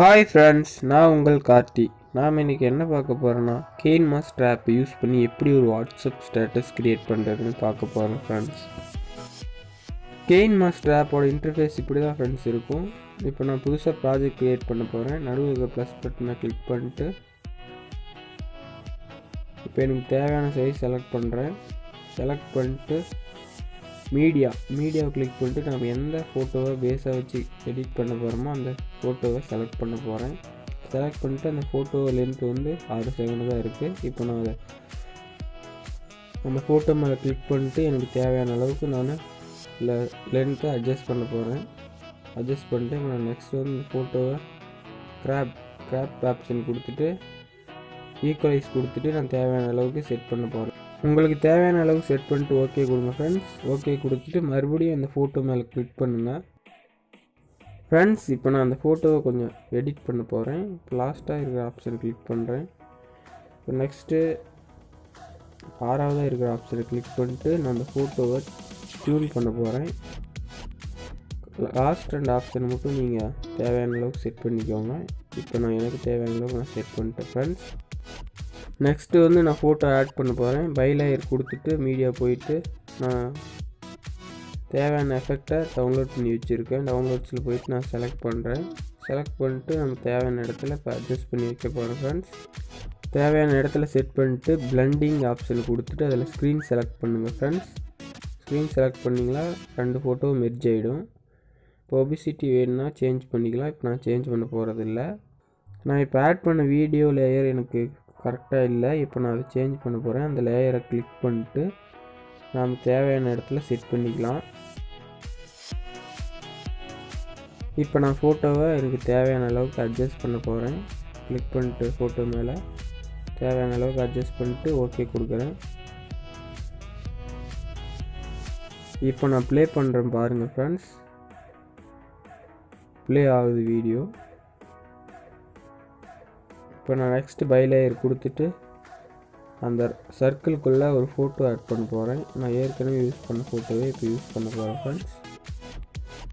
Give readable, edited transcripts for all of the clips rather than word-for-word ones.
Hi friends, நான் உங்கள் கார்த்தி. நாம் இன்றைக்கி என்ன பார்க்க போகிறோன்னா, KineMaster ஆப் யூஸ் பண்ணி எப்படி ஒரு வாட்ஸ்அப் ஸ்டேட்டஸ் க்ரியேட் பண்ணுறதுன்னு பார்க்க போகிறோம் ஃப்ரெண்ட்ஸ். KineMaster ஆப்போட இன்டர்ஃபேஸ் இப்படி தான் ஃப்ரெண்ட்ஸ் இருக்கும். இப்போ நான் புதுசாக ப்ராஜெக்ட் க்ரியேட் பண்ண போகிறேன். நடுவில் ப்ளஸ் பட்டனை கிளிக் பண்ணிட்டு இப்போ எனக்கு தேவையான சைஸ் செலக்ட் பண்ணுறேன். செலக்ட் பண்ணிட்டு மீடியாவை கிளிக் பண்ணிட்டு நம்ம எந்த ஃபோட்டோவை பேஸாக வச்சு எடிட் பண்ண போகிறோமோ அந்த ஃபோட்டோவை செலக்ட் பண்ண போகிறேன். செலக்ட் பண்ணிட்டு அந்த ஃபோட்டோ லென்த் வந்து 6 செகண்ட் தான் இருக்குது. இப்போ நான் அதை அந்த ஃபோட்டோ மேலே கிளிக் பண்ணிட்டு எனக்கு தேவையான அளவுக்கு நான் லென்த்தை அட்ஜஸ்ட் பண்ண போகிறேன். அட்ஜஸ்ட் பண்ணிட்டு நான் நெக்ஸ்ட் வந்து இந்த ஃபோட்டோவை கிராப் ஆப்ஷன் கொடுத்துட்டு ஈக்குவலைஸ் கொடுத்துட்டு நான் தேவையான அளவுக்கு செட் பண்ண போகிறேன். உங்களுக்கு தேவையான அளவுக்கு செட் பண்ணிட்டு ஓகே கொடுங்க ஃப்ரெண்ட்ஸ். ஓகே கொடுத்துட்டு மறுபடியும் அந்த ஃபோட்டோ மேலே கிளிக் பண்ணுங்கள் ஃப்ரெண்ட்ஸ். இப்போ நான் அந்த ஃபோட்டோவை கொஞ்சம் எடிட் பண்ண போகிறேன். இப்போ லாஸ்ட்டாக இருக்கிற ஆப்ஷன் கிளிக் பண்ணுறேன். இப்போ நெக்ஸ்ட்டு 6ஆவதாக இருக்கிற ஆப்ஷனை கிளிக் பண்ணிட்டு நான் அந்த ஃபோட்டோவை டியூன் பண்ண போகிறேன். லாஸ்ட் 2 ஆப்ஷன் மட்டும் நீங்கள் தேவையான அளவுக்கு செட் பண்ணிக்கோங்க. இப்போ நான் எனக்கு தேவையான அளவுக்கு நான் செட் பண்ணிட்டேன் ஃப்ரெண்ட்ஸ். நெக்ஸ்ட்டு வந்து நான் ஃபோட்டோ ஆட் பண்ண போகிறேன். பை லேயர் கொடுத்துட்டு மீடியா போயிட்டு நான் தேவையான எஃபெக்டை டவுன்லோட் பண்ணி வச்சுருக்கேன். டவுன்லோட்ஸில் போயிட்டு நான் செலக்ட் பண்ணுறேன். செலக்ட் பண்ணிட்டு நம்ம தேவையான இடத்துல இப்போ அட்ஜஸ்ட் பண்ணி வைக்க போகிறேன் ஃப்ரெண்ட்ஸ். தேவையான இடத்துல செட் பண்ணிட்டு பிளண்டிங் ஆப்ஷன் கொடுத்துட்டு அதில் ஸ்க்ரீன் செலக்ட் பண்ணுங்கள் ஃப்ரெண்ட்ஸ். ஸ்க்ரீன் செலக்ட் பண்ணிங்களா 2 ஃபோட்டோவும் மெர்ஜ் ஆகிடும். இப்போ ஒபிசிட்டி வேணும்னா சேஞ்ச் பண்ணிக்கலாம். இப்போ நான் சேஞ்ச் பண்ண போகிறதில்ல. நான் இப்போ ஆட் பண்ண வீடியோ லேயர் எனக்கு கரெக்டாக இல்லை. இப்போ நான் அதை சேஞ்ச் பண்ண போகிறேன். அந்த லேயரை கிளிக் பண்ணிட்டு நாம் தேவையான இடத்துல செட் பண்ணிக்கலாம். இப்போ நான் ஃபோட்டோவை எனக்கு தேவையான அளவுக்கு அட்ஜஸ்ட் பண்ண போகிறேன். கிளிக் பண்ணிட்டு ஃபோட்டோ மேலே தேவையான அளவுக்கு அட்ஜஸ்ட் பண்ணிட்டு ஓகே கொடுக்குறேன். இப்போ நான் ப்ளே பண்ணுறேன் பாருங்கள் ஃப்ரெண்ட்ஸ். ப்ளே ஆகுது வீடியோ. இப்போ நான் நெக்ஸ்ட்டு பை லேயர் கொடுத்துட்டு அந்த சர்க்கிள்குள்ளே ஒரு ஃபோட்டோ ஆட் பண்ண போகிறேன். நான் ஏற்கனவே யூஸ் பண்ண ஃபோட்டோவே இப்போ யூஸ் பண்ண போகிறேன் ஃப்ரெண்ட்ஸ்.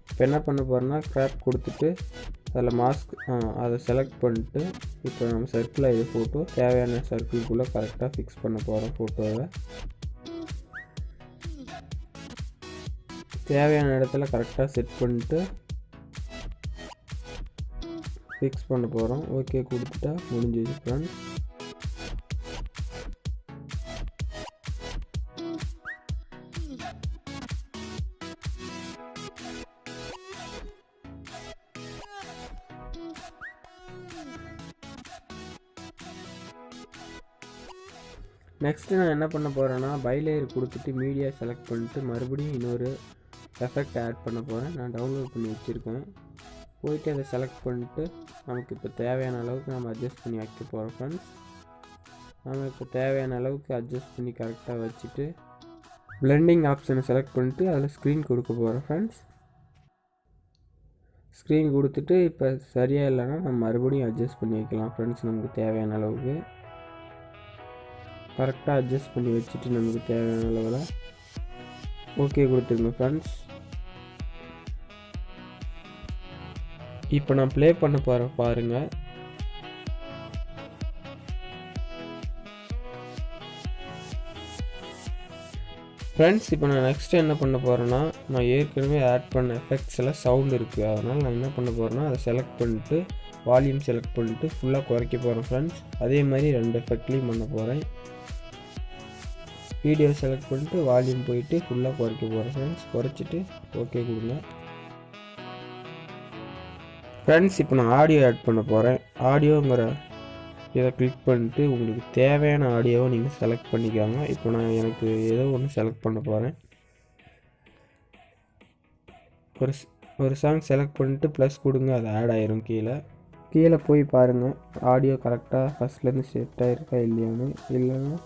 இப்போ என்ன பண்ண போகிறேன்னா கிராப் கொடுத்துட்டு அதில் மாஸ்க் அதை செலக்ட் பண்ணிட்டு இப்போ நம்ம சர்க்கிளில் இது ஃபோட்டோ தேவையான சர்க்கிள்குள்ளே கரெக்டாக ஃபிக்ஸ் பண்ண போகிறோம். ஃபோட்டோவை தேவையான இடத்துல கரெக்டாக செட் பண்ணிட்டு ஃபிக்ஸ் பண்ண போகிறோம். ஓகே கொடுத்துட்டா முடிஞ்சிச்சு ஃப்ரெண்ட்ஸ். நெக்ஸ்ட்டு நான் என்ன பண்ண போகிறேன்னா பை லேயர் கொடுத்துட்டு மீடியா செலக்ட் பண்ணிட்டு மறுபடியும் இன்னொரு எஃபெக்ட் ஆட் பண்ண போகிறேன். நான் டவுன்லோட் பண்ணி வச்சுருக்கேன். போயிட்டு அதை செலக்ட் பண்ணிட்டு நமக்கு இப்போ தேவையான அளவுக்கு நம்ம அட்ஜஸ்ட் பண்ணி வைக்க போகிறோம் ஃப்ரெண்ட்ஸ். நம்ம இப்போ தேவையான அளவுக்கு அட்ஜஸ்ட் பண்ணி கரெக்டாக வச்சுட்டு பிளெண்டிங் ஆப்ஷனை செலக்ட் பண்ணிட்டு அதில் ஸ்க்ரீன் கொடுக்க போகிறோம் ஃப்ரெண்ட்ஸ். ஸ்க்ரீன் கொடுத்துட்டு இப்போ சரியாக இல்லைன்னா நம்ம மறுபடியும் அட்ஜஸ்ட் பண்ணி வைக்கலாம் ஃப்ரெண்ட்ஸ். நமக்கு தேவையான அளவுக்கு கரெக்டாக அட்ஜஸ்ட் பண்ணி வச்சுட்டு நமக்கு தேவையான அளவில் ஓகே கொடுத்துருங்க ஃப்ரெண்ட்ஸ். இப்போ நான் ப்ளே பண்ண போகிறேன் பாருங்கள். ஃப்ரெண்ட்ஸ் இப்போ நான் நெக்ஸ்ட்டு என்ன பண்ண போகிறேன்னா நான் ஏற்கனவே ஆட் பண்ண எஃபெக்ட்ஸில் சவுண்ட் இருக்குது. அதனால் நான் என்ன பண்ண போகிறேன்னா அதை செலக்ட் பண்ணிட்டு வால்யூம் செலக்ட் பண்ணிட்டு ஃபுல்லாக குறைக்க போகிறேன் ஃப்ரெண்ட்ஸ். அதே மாதிரி 2 எஃபெக்ட்லேயும் பண்ண போகிறேன். வீடியோ செலக்ட் பண்ணிட்டு வால்யூம் போயிட்டு ஃபுல்லாக குறைக்க போகிறேன் ஃப்ரெண்ட்ஸ். குறைச்சிட்டு ஓகே கொடுங்க ஃப்ரெண்ட்ஸ். இப்போ நான் ஆடியோ ஆட் பண்ண போகிறேன். ஆடியோங்கிற இதை கிளிக் பண்ணிட்டு உங்களுக்கு தேவையான ஆடியோவை நீங்கள் செலக்ட் பண்ணிக்காங்க. இப்போ நான் எனக்கு ஏதோ ஒன்று செலக்ட் பண்ண போகிறேன். ஒரு சாங் செலக்ட் பண்ணிட்டு ப்ளஸ் கொடுங்க, அது ஆட் ஆயிரும். கீழே போய் பாருங்கள் ஆடியோ கரெக்டாக ஃபஸ்ட்லேருந்து செட் ஆகிருக்கா இல்லையான்னு. இல்லைன்னா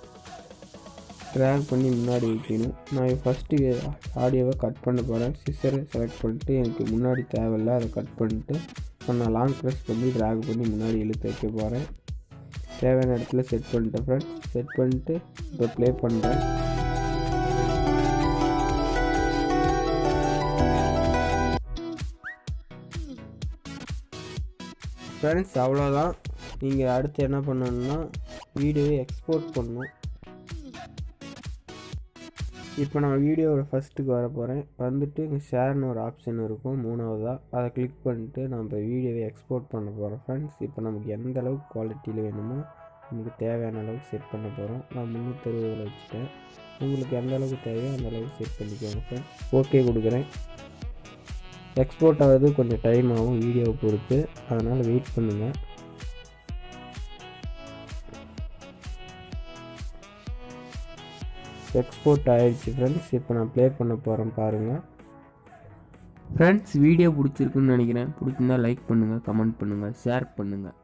ட்ராக் பண்ணி முன்னாடி வைக்கணும். நான் ஃபஸ்ட்டு ஆடியோவை கட் பண்ண போகிறேன். சிசரை செலக்ட் பண்ணிட்டு எனக்கு முன்னாடி தேவையில்லை அதை கட் பண்ணிட்டு நான் லாங் ப்ரெஸ் பண்ணி ட்ராக் பண்ணி முன்னாடி இழுத்து வைக்க போகிறேன். தேவையான இடத்துல செட் பண்ணிட்டேன் ஃப்ரெண்ட்ஸ். செட் பண்ணிட்டு இப்போ ப்ளே பண்ணுறேன். ஃப்ரெண்ட்ஸ் அவ்வளோதான். நீங்கள் அடுத்து என்ன பண்ணணுன்னா வீடியோவை எக்ஸ்போர்ட் பண்ணணும். இப்போ நான் வீடியோவோட ஃபஸ்ட்டுக்கு வர போகிறேன். வந்துட்டு இங்கே ஷேர்னு ஒரு ஆப்ஷன் இருக்கும் 3வதாக, அதை கிளிக் பண்ணிட்டு நம்ம வீடியோவை எக்ஸ்போர்ட் பண்ண போகிறோம் ஃப்ரெண்ட்ஸ். இப்போ நமக்கு எந்த அளவுக்கு குவாலிட்டியில் வேணுமோ நமக்கு தேவையான அளவுக்கு செட் பண்ண போகிறோம். நான் 360 வச்சுட்டேன். உங்களுக்கு எந்த அளவுக்கு தேவையோ அந்த அளவுக்கு செட் பண்ணிக்கோங்க ஃப்ரெண்ட்ஸ். ஓகே கொடுக்குறேன். எக்ஸ்போர்ட் ஆகுது கொஞ்சம் டைம் ஆகும் வீடியோவை பொறுத்து, அதனால் வெயிட் பண்ணுங்கள். எக்ஸ்போர்ட் ஆகிடுச்சு ஃப்ரெண்ட்ஸ். இப்போ நான் ப்ளே பண்ண போகிறேன் பாருங்கள். ஃப்ரெண்ட்ஸ் வீடியோ பிடிச்சிருக்குன்னு நினைக்கிறேன். பிடிச்சிருந்தா லைக் பண்ணுங்கள், கமெண்ட் பண்ணுங்கள், ஷேர் பண்ணுங்கள்.